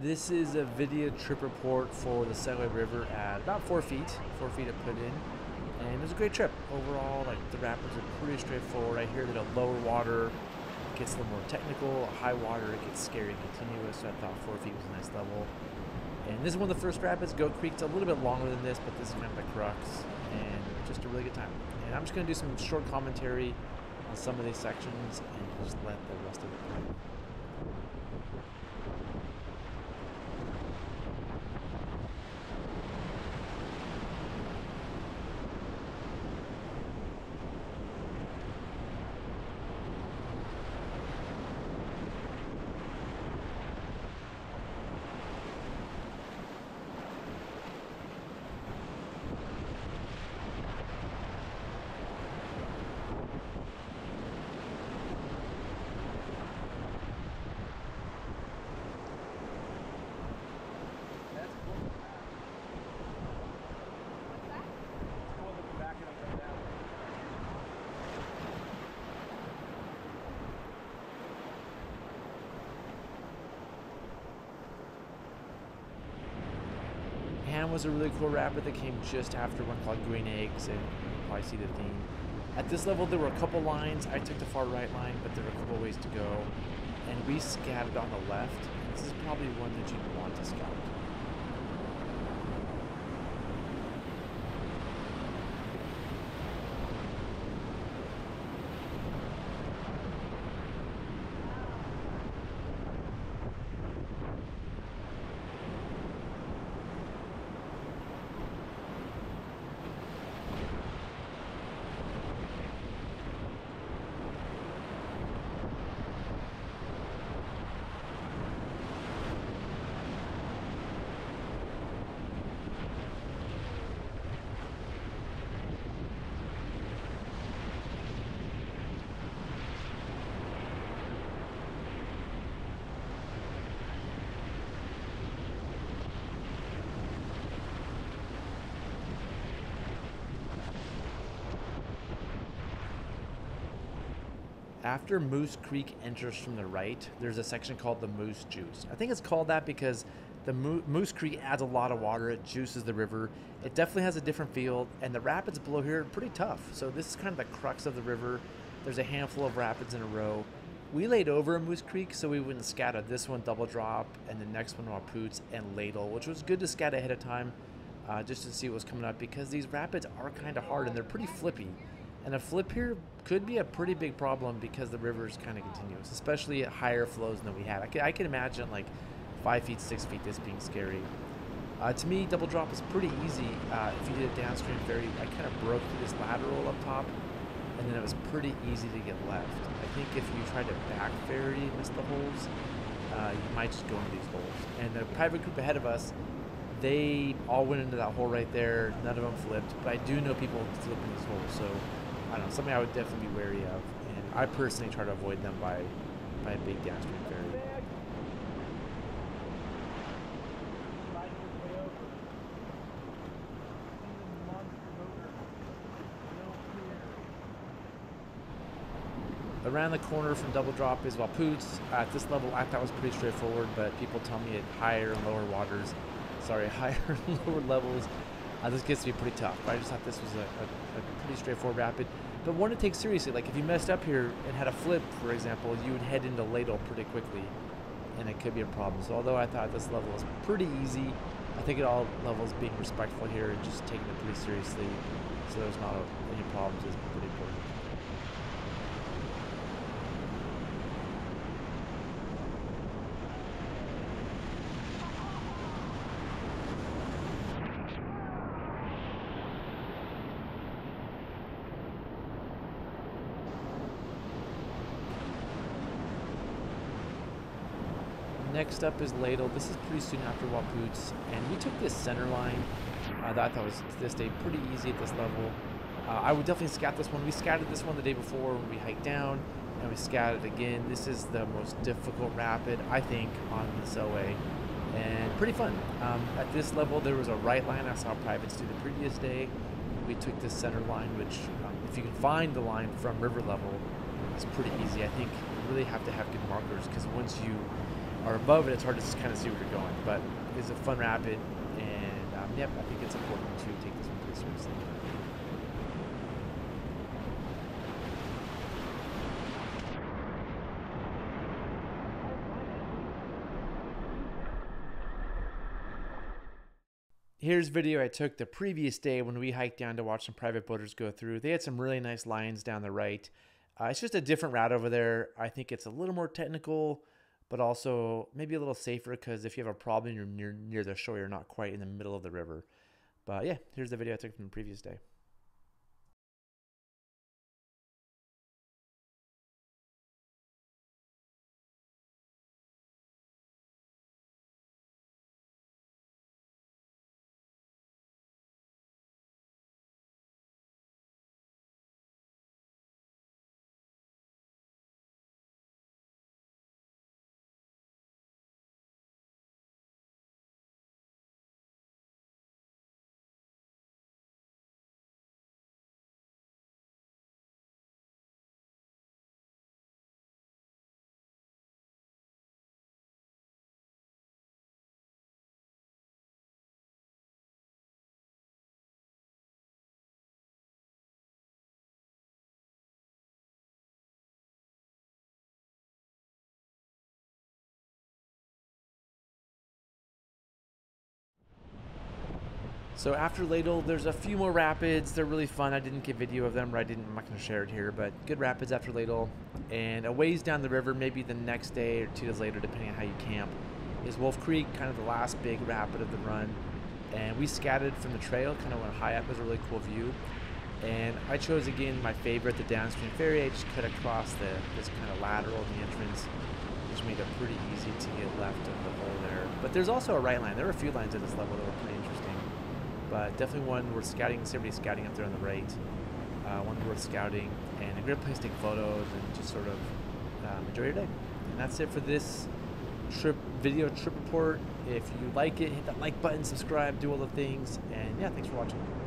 This is a video trip report for the Selway River at about 4 feet. 4 feet I put in. And it was a great trip. Overall, like the rapids are pretty straightforward. I hear that at lower water it gets a little more technical. At high water it gets scary and continuous. So I thought 4 feet was a nice level. And this is one of the first rapids. Goat Creek's a little bit longer than this, but this is kind of the crux. And just a really good time. And I'm just going to do some short commentary on some of these sections and just let the rest of it play. Ham was a really cool rapid that came just after one called Green Eggs, and you can probably see the theme. At this level, there were a couple lines. I took the far right line, but there were a couple ways to go. And we scattered on the left. This is probably one that you'd want to scout. After Moose Creek enters from the right, there's a section called the Moose Juice. I think it's called that because the Moose Creek adds a lot of water. It juices the river. It definitely has a different feel, and the rapids below here are pretty tough. So this is kind of the crux of the river. There's a handful of rapids in a row. We laid over Moose Creek so we wouldn't scatter. This one double drop, and the next one Poots and Ladle, which was good to scat ahead of time just to see what was coming up because these rapids are kind of hard and they're pretty flippy. And a flip here could be a pretty big problem because the river is kind of continuous, especially at higher flows than we had. I can imagine like 5 feet, 6 feet, this being scary. To me, double drop is pretty easy. If you did a downstream ferry, I kind of broke through this lateral up top, and then it was pretty easy to get left. I think if you tried to back ferry and miss the holes, you might just go into these holes. And the private group ahead of us, they all went into that hole right there. None of them flipped, but I do know people flip in these holes, so I don't know, something I would definitely be wary of, and I personally try to avoid them by a big downstream ferry. Around the corner from double drop is Poots. At this level, I thought was pretty straightforward, but people tell me at higher and lower waters, higher and lower levels, this gets to be pretty tough. But I just thought this was a pretty straightforward rapid, but one to take seriously. Like if you messed up here and had a flip, for example, you would head into Ladle pretty quickly, and it could be a problem. So although I thought this level was pretty easy, I think at all levels being respectful here and just taking it pretty seriously so there's not any problems is pretty important. Next up is Ladle. This is pretty soon after Poots, and we took this center line that I thought was to this day pretty easy at this level. I would definitely scat this one. We scatted this one the day before when we hiked down, and we scatted again. This is the most difficult rapid, I think, on the Selway, and pretty fun. At this level, there was a right line I saw privates do the previous day. We took this center line, which if you can find the line from river level, it's pretty easy. I think you really have to have good markers, because once you or above it, it's hard to kind of see where you're going. But it's a fun rapid, and yep, I think it's important to take this one pretty seriously. Here's video I took the previous day when we hiked down to watch some private boaters go through. They had some really nice lines down the right. It's just a different route over there. I think it's a little more technical, but also maybe a little safer, because if you have a problem, you're near the shore, you're not quite in the middle of the river. But yeah, here's the video I took from the previous day. So after Ladle, there's a few more rapids. They're really fun. I didn't get video of them, or I'm not going to share it here, but good rapids after Ladle. And a ways down the river, maybe the next day or 2 days later, depending on how you camp, is Wolf Creek, kind of the last big rapid of the run. And we scattered from the trail, kind of went high up. It was a really cool view. And I chose, again, my favorite, the downstream ferry. I just cut across this kind of lateral in the entrance, which made it pretty easy to get left of the hole there. But there's also a right line. There were a few lines at this level that were pretty interesting. But definitely one worth scouting. Everybody's scouting up there on the right. One worth scouting, and a great place to take photos and just sort of enjoy your day. And that's it for this trip report. If you like it, hit that like button, subscribe, do all the things, and yeah, thanks for watching.